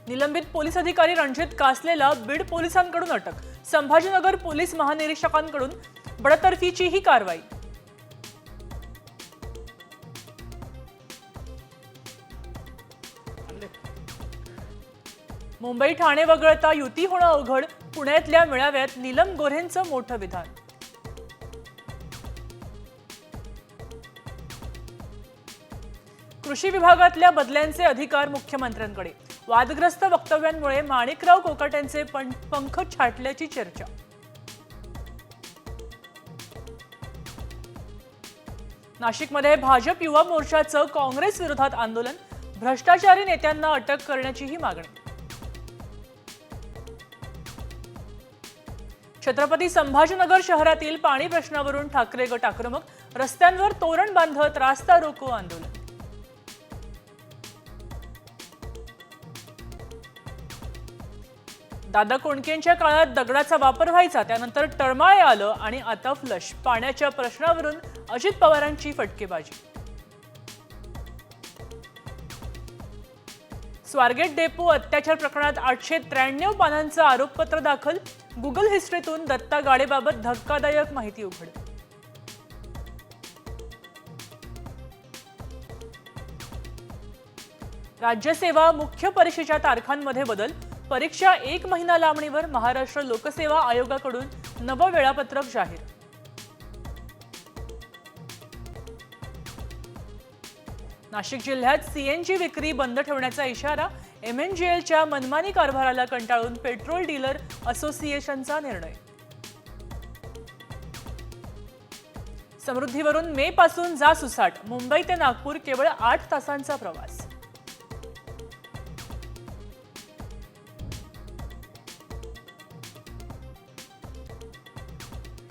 निलंबित पोलीस अधिकारी रणजित कासलेला बीड पोलिसांकडून अटक। संभाजीनगर पोलीस महानिरीक्षकांकडून बडतर्फीची ही कारवाई। मुंबई ठाणे वगळता युती होणं अवघड, पुण्यातल्या मेळाव्यात नीलम गोऱ्हेंचं मोठं विधान। कृषी विभागातल्या बदल्यांचे अधिकार मुख्यमंत्र्यांकडे, वादग्रस्त वक्तव्यांमुळे माणिकराव कोकाटेंचे पंख छाटल्याची चर्चा। नाशिकमध्ये भाजप युवा मोर्चाचं काँग्रेस विरोधात आंदोलन, भ्रष्टाचारी नेत्यांना अटक करण्याचीही मागणी। छत्रपती संभाजीनगर शहरातील पाणी प्रश्नावरून ठाकरे गट आक्रमक, रस्त्यांवर तोरण बांधत रास्ता रोको आंदोलन। दादा कोंडकेंच्या काळात दगडाचा वापर व्हायचा, त्यानंतर टळमाळे आलं आणि आता फ्लश। पाण्याच्या प्रश्नावरून अजित पवारांची फटकेबाजी। स्वारगेट डेपो अत्याचार प्रकरणात 893 पानांचं आरोपपत्र दाखल, गुगल हिस्ट्रीतून दत्ता गाडेबाबत धक्कादायक माहिती उघड। राज्यसेवा मुख्य परीक्षेच्या तारखांमध्ये बदल, परीक्षा 1 महिना लांबणीवर, महाराष्ट्र लोकसेवा आयोगाकडून नवं वेळापत्रक जाहीर। नाशिक जिल्ह्यात सीएनजी विक्री बंद ठेवण्याचा इशारा, MNGLच्या मनमानी कारभाराला कंटाळून पेट्रोल डीलर असोसिएशनचा निर्णय। समृद्धीवरून मे पासून जा सुसाट, मुंबई ते नागपूर केवळ 8 तासांचा प्रवास।